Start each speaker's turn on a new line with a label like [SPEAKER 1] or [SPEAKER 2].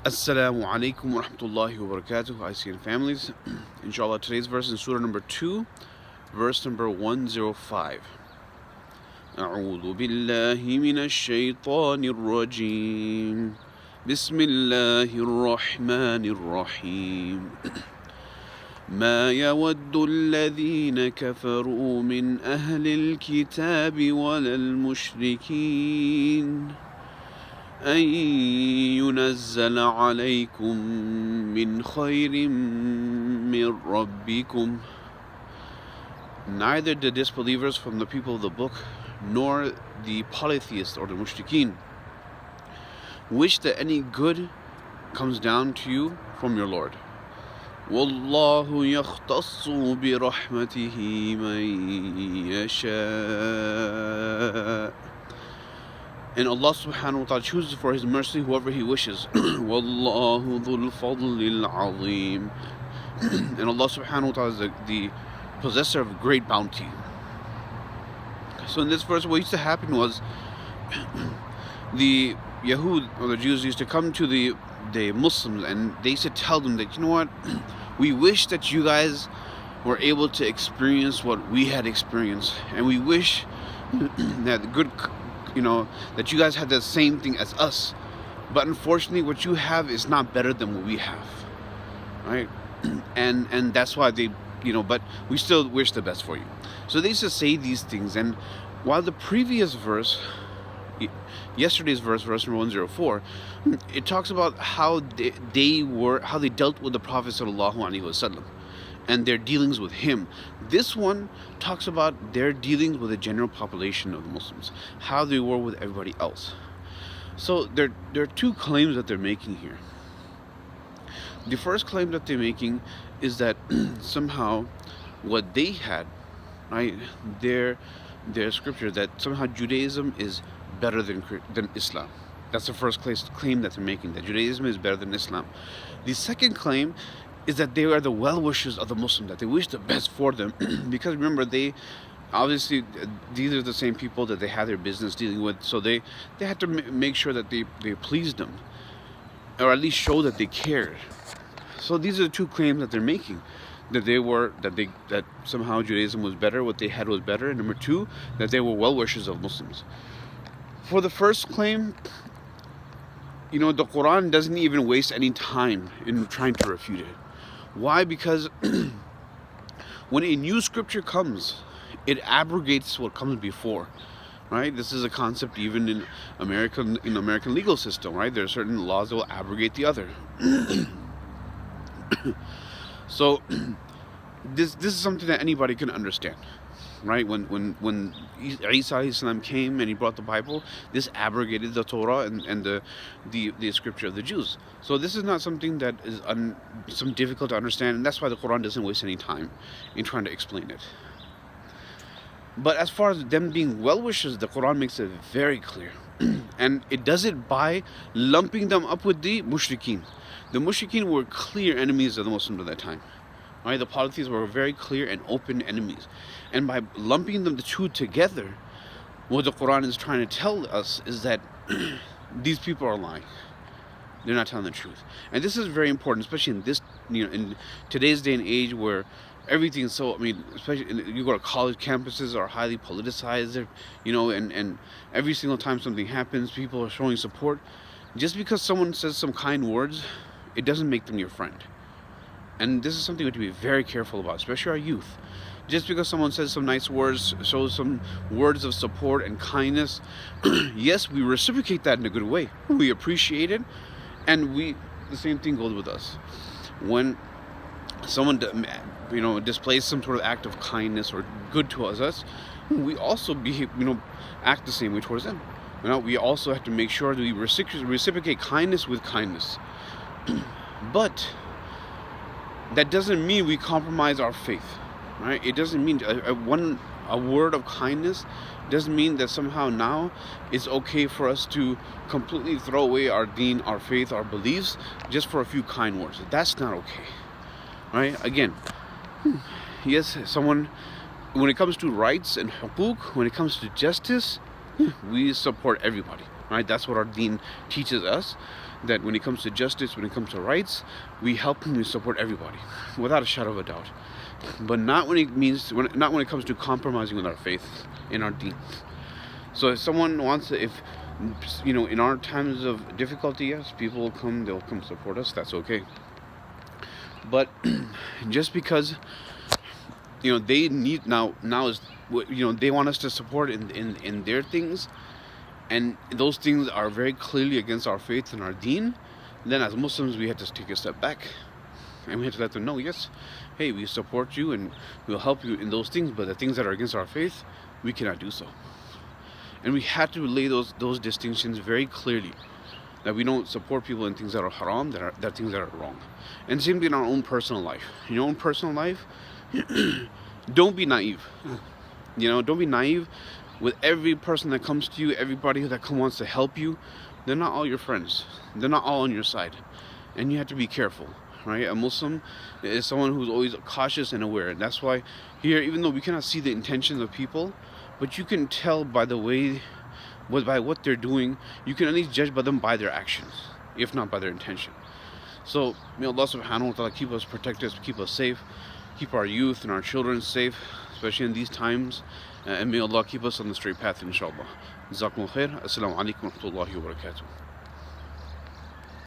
[SPEAKER 1] Assalamu alaikum wa rahmatullahi wa barakatuh, ICN families. Inshallah, today's verse in Surah number 2, verse number 105. أعوذ بالله من الشيطان الرجيم بسم الله الرحمن الرحيم ما يود الذين كفروا من أهل الكتاب ولا المشركين أن ينزل عليكم من خير من ربكم. Neither the disbelievers from the people of the book nor the polytheists or the mushrikeen wish that any good comes down to you from your Lord. وَاللَّهُ يَخْتَصُّ بِرَحْمَتِهِ مَن يَشَاءُ. And Allah subhanahu wa ta'ala chooses for His mercy whoever He wishes. وَاللَّهُ ذُو الْفَضْلِ الْعَظِيمِ. And Allah subhanahu wa ta'ala is the possessor of great bounty. So in this verse, what used to happen was the Yahud, or the Jews, used to come to the Muslims and they used to tell them that, you know what, we wish that you guys were able to experience what we had experienced, and we wish that good, that you guys had the same thing as us, but unfortunately what you have is not better than what we have, right? And that's why they, but we still wish the best for you. So they used to say these things. And while the previous verse, yesterday's verse number 104, it talks about how they dealt with the Prophet sallallahu alaihi wasallam and their dealings with him. This one talks about their dealings with the general population of the Muslims, how they were with everybody else. So there are two claims that they're making here. The first claim that they're making is that somehow what they had, right, their scripture, that somehow Judaism is better than Islam. That's the first claim that they're making, that Judaism is better than Islam. The second claim is that they are the well-wishers of the Muslims, that they wish the best for them. Because remember, they obviously, these are the same people that they had their business dealing with, so they had to make sure that they pleased them, or at least show that they cared. So these are the two claims that they're making, that somehow Judaism was better, what they had was better, and number two, that they were well-wishers of Muslims. For the first claim, the Quran doesn't even waste any time in trying to refute it. Why? Because when a new scripture comes, it abrogates what comes before, right? This is a concept even in American legal system, right? There are certain laws that will abrogate the other. So this is something that anybody can understand, right? When Isa alayhi salam came and he brought the Bible, this abrogated the Torah and the scripture of the Jews. So this is not something that is some difficult to understand, and that's why the Quran doesn't waste any time in trying to explain it. But as far as them being well-wishers, the Quran makes it very clear. And it does it by lumping them up with the mushrikeen. The mushrikeen were clear enemies of the Muslims at that time. Right? The polytheists were very clear and open enemies. And by lumping them the two together, what the Quran is trying to tell us is that these people are lying. They're not telling the truth. And this is very important, especially in this, in today's day and age where everything is so, especially you go to college campuses are highly politicized, and every single time something happens, people are showing support. Just because someone says some kind words, it doesn't make them your friend. And this is something we have to be very careful about, especially our youth. Just because someone says some nice words, shows some words of support and kindness, yes, we reciprocate that in a good way. We appreciate it, and the same thing goes with us. When someone displays some sort of act of kindness or good towards us, we also behave, act the same way towards them. We also have to make sure that we reciprocate kindness with kindness. But that doesn't mean we compromise our faith, right? It doesn't mean a word of kindness doesn't mean that somehow now it's okay for us to completely throw away our deen, our faith, our beliefs just for a few kind words. That's not okay, right? Again, yes, when it comes to rights and hukuk, when it comes to justice, we support everybody, Right? That's what our deen teaches us, that when it comes to justice, when it comes to rights, we help and we support everybody, without a shadow of a doubt. But not when it comes to compromising with our faith in our deen. So if someone wants to, if in our times of difficulty, yes, people will come, they'll come support us, that's okay. But just because they need now is they want us to support in their things, and those things are very clearly against our faith and our deen, then as Muslims we have to take a step back, and we have to let them know, yes, hey, we support you and we'll help you in those things, but the things that are against our faith, we cannot do so. And we have to lay those distinctions very clearly, that we don't support people in things that are haram, that are things that are wrong. And same thing in our own personal life. In your own personal life, don't be naive. Don't be naive with every person that comes to you, everybody that wants to help you. They're not all your friends. They're not all on your side. And you have to be careful, right? A Muslim is someone who's always cautious and aware. And that's why here, even though we cannot see the intentions of people, but you can tell by the way, by what they're doing, you can at least judge by them by their actions, if not by their intention. So may Allah subhanahu wa ta'ala keep us, protect us, keep us safe, keep our youth and our children safe, especially in these times, and may Allah keep us on the straight path, inshallah. Jazakumullah khair. Assalamu alaikum wa rahmatullahi wa barakatuh.